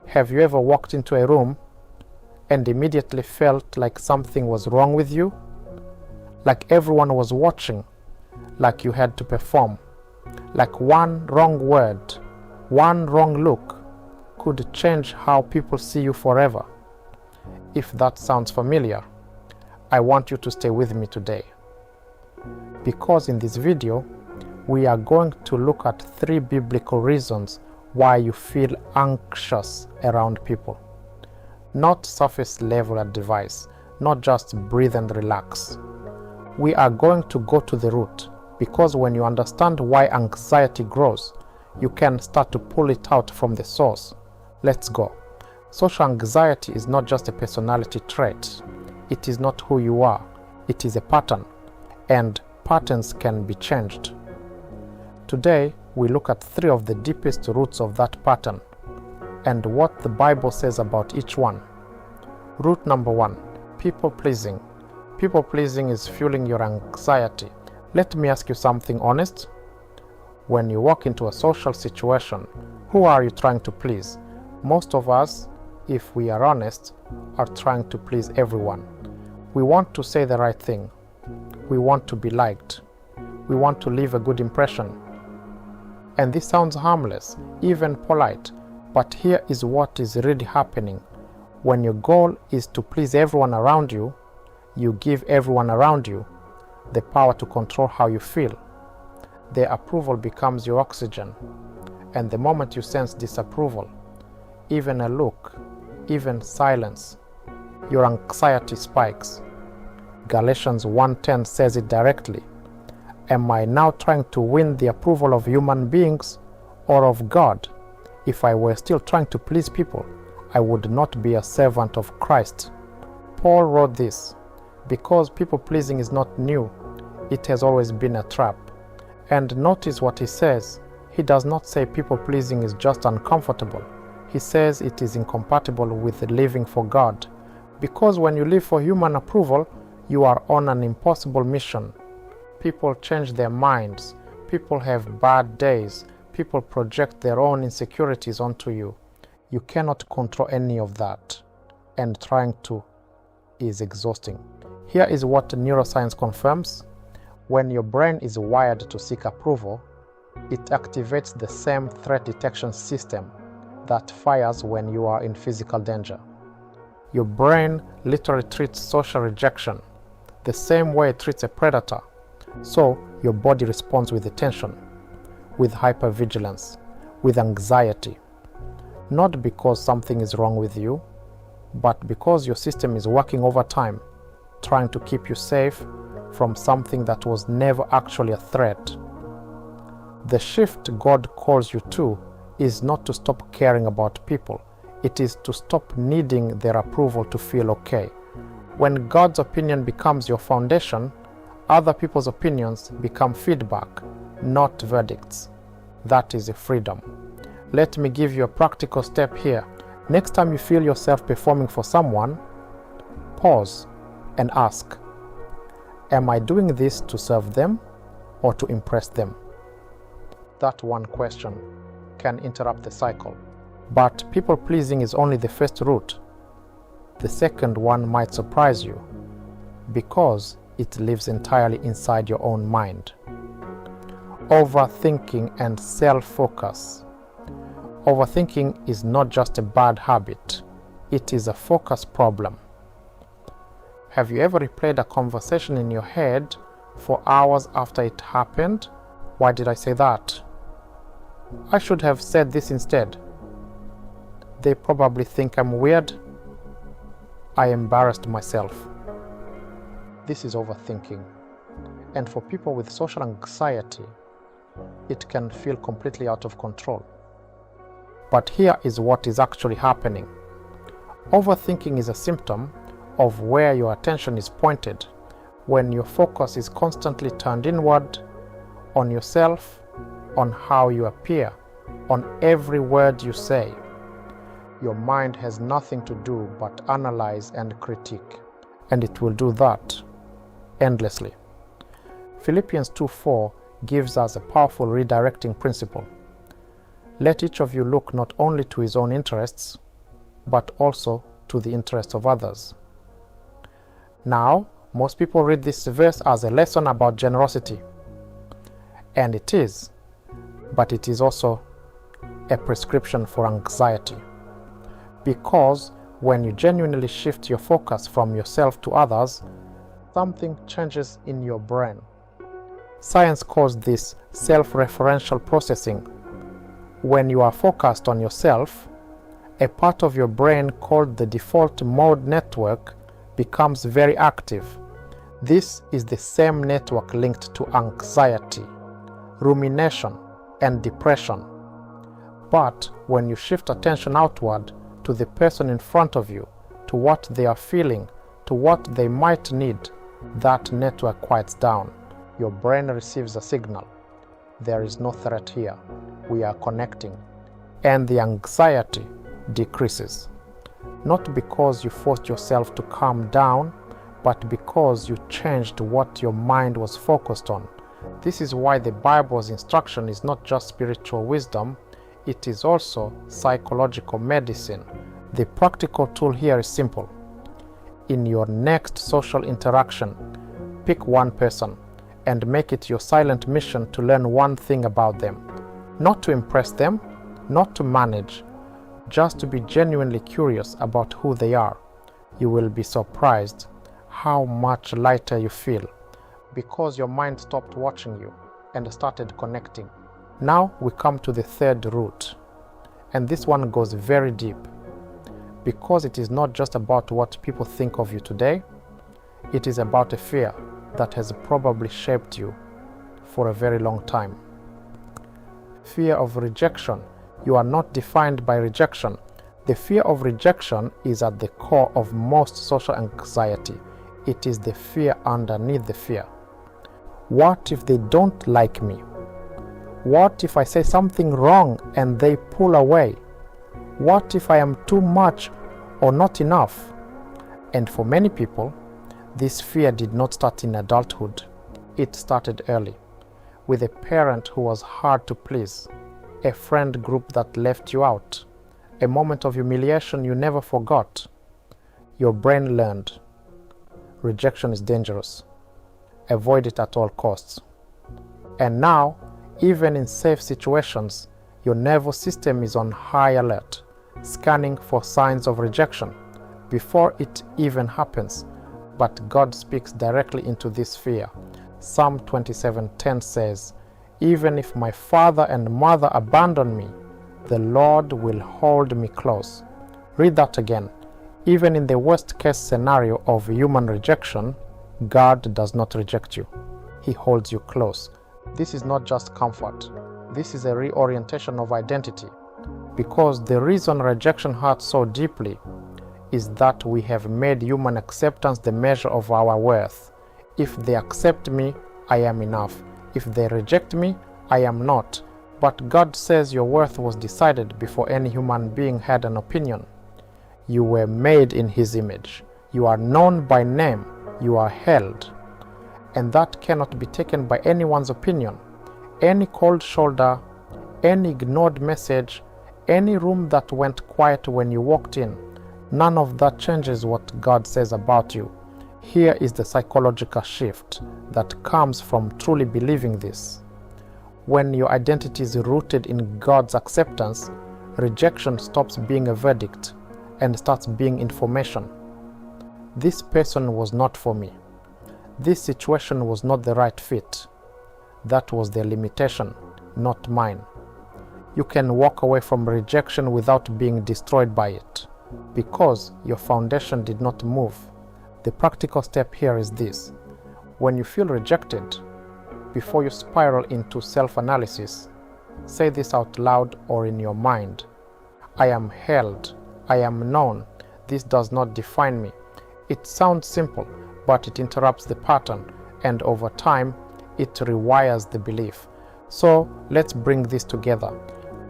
Have you ever walked into a room and immediately felt like something was wrong with you? Like everyone was watching, like you had to perform, like one wrong word, one wrong look could change how people see you forever. If that sounds familiar, I want you to stay with me today. Because in this video, we are going to look at 3 biblical reasons why you feel anxious around people. Not surface level advice, not just breathe and relax. We are going to go to the root, because when you understand why anxiety grows, you can start to pull it out from the source. Let's go. Social anxiety is not just a personality trait. It is not who you are. It is a pattern, and patterns can be changed. Today, we look at 3 of the deepest roots of that pattern and what the Bible says about each one. Root number 1, people pleasing. People pleasing is fueling your anxiety. Let me ask you something honest. When you walk into a social situation, who are you trying to please? Most of us, if we are honest, are trying to please everyone. We want to say the right thing. We want to be liked. We want to leave a good impression. And this sounds harmless, even polite, but here is what is really happening. When your goal is to please everyone around you, you give everyone around you the power to control how you feel. Their approval becomes your oxygen, and the moment you sense disapproval, even a look, even silence, your anxiety spikes. Galatians 1:10 says it directly. Am I now trying to win the approval of human beings or of God? If I were still trying to please people, I would not be a servant of Christ. Paul wrote this, because people-pleasing is not new. It has always been a trap. And notice what he says. He does not say people-pleasing is just uncomfortable. He says it is incompatible with living for God. Because when you live for human approval, you are on an impossible mission. People change their minds. People have bad days. People project their own insecurities onto you. You cannot control any of that. And trying to is exhausting. Here is what neuroscience confirms. When your brain is wired to seek approval, it activates the same threat detection system that fires when you are in physical danger. Your brain literally treats social rejection the same way it treats a predator. So your body responds with attention, with hypervigilance, with anxiety. Not because something is wrong with you, but because your system is working overtime, trying to keep you safe from something that was never actually a threat. The shift God calls you to is not to stop caring about people. It is to stop needing their approval to feel okay. When God's opinion becomes your foundation, other people's opinions become feedback, not verdicts. That is a freedom. Let me give you a practical step here. Next time you feel yourself performing for someone, pause and ask, am I doing this to serve them or to impress them? That one question can interrupt the cycle. But people-pleasing is only the first root. The second one might surprise you, because it lives entirely inside your own mind. Overthinking and self-focus. Overthinking is not just a bad habit. It is a focus problem. Have you ever replayed a conversation in your head for hours after it happened? Why did I say that? I should have said this instead. They probably think I'm weird. I embarrassed myself. This is overthinking. And for people with social anxiety, it can feel completely out of control. But here is what is actually happening. Overthinking is a symptom of where your attention is pointed, when your focus is constantly turned inward, on yourself, on how you appear, on every word you say. Your mind has nothing to do but analyze and critique, and it will do that endlessly. Philippians 2:4 gives us a powerful redirecting principle. Let each of you look not only to his own interests, but also to the interest of others. Now, most people read this verse as a lesson about generosity, and it is, but it is also a prescription for anxiety, because when you genuinely shift your focus from yourself to others, something changes in your brain. Science calls this self-referential processing. When you are focused on yourself, a part of your brain called the default mode network becomes very active. This is the same network linked to anxiety, rumination, and depression. But when you shift attention outward to the person in front of you, to what they are feeling, to what they might need, that network quiets down. Your brain receives a signal. There is no threat here. We are connecting. And the anxiety decreases. Not because you forced yourself to calm down, but because you changed what your mind was focused on. This is why the Bible's instruction is not just spiritual wisdom, it is also psychological medicine. The practical tool here is simple. In your next social interaction, pick one person and make it your silent mission to learn one thing about them. Not to impress them, not to manage, just to be genuinely curious about who they are. You will be surprised how much lighter you feel because your mind stopped watching you and started connecting. Now we come to the third root, and this one goes very deep, because it is not just about what people think of you today, it is about a fear that has probably shaped you for a very long time. Fear of rejection. You are not defined by rejection. The fear of rejection is at the core of most social anxiety. It is the fear underneath the fear. What if they don't like me? What if I say something wrong and they pull away? What if I am too much or not enough? And for many people, this fear did not start in adulthood. It started early, with a parent who was hard to please, a friend group that left you out, a moment of humiliation you never forgot. Your brain learned. Rejection is dangerous. Avoid it at all costs. And now, even in safe situations, your nervous system is on high alert, scanning for signs of rejection before it even happens. But God speaks directly into this fear. Psalm 27:10 says, "Even if my father and mother abandon me, the Lord will hold me close." Read that again. Even in the worst case scenario of human rejection, God does not reject you. He holds you close. This is not just comfort. This is a reorientation of identity. Because the reason rejection hurts so deeply is that we have made human acceptance the measure of our worth. If they accept me, I am enough. If they reject me, I am not. But God says your worth was decided before any human being had an opinion. You were made in His image. You are known by name. You are held. And that cannot be taken by anyone's opinion. Any cold shoulder, any ignored message, any room that went quiet when you walked in, none of that changes what God says about you. Here is the psychological shift that comes from truly believing this. When your identity is rooted in God's acceptance, rejection stops being a verdict and starts being information. This person was not for me. This situation was not the right fit. That was their limitation, not mine. You can walk away from rejection without being destroyed by it, because your foundation did not move. The practical step here is this. When you feel rejected, before you spiral into self-analysis, say this out loud or in your mind. I am held. I am known. This does not define me. It sounds simple, but it interrupts the pattern, and over time, it rewires the belief. So let's bring this together.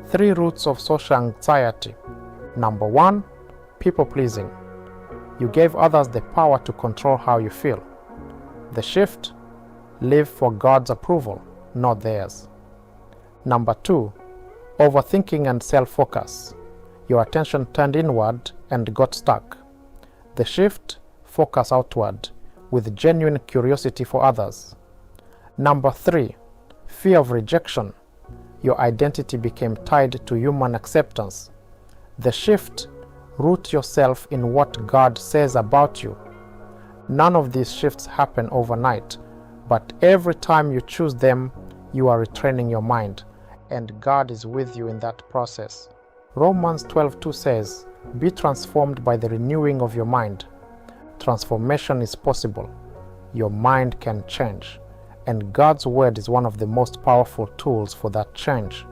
3 roots of social anxiety. Number 1, people-pleasing. You gave others the power to control how you feel. The shift, live for God's approval, not theirs. Number 2, overthinking and self-focus. Your attention turned inward and got stuck. The shift, focus outward with genuine curiosity for others. Number 3, fear of rejection. Your identity became tied to human acceptance. The shift, root yourself in what God says about you. None of these shifts happen overnight, but every time you choose them, you are retraining your mind, and God is with you in that process. Romans 12:2 says, "Be transformed by the renewing of your mind." Transformation is possible. Your mind can change, and God's word is one of the most powerful tools for that change.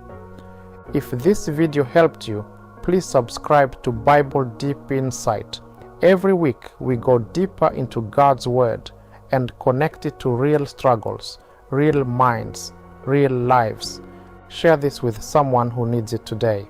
If this video helped you, please subscribe to Bible Deep Insight. Every week we go deeper into God's word and connect it to real struggles, real minds, real lives. Share this with someone who needs it today.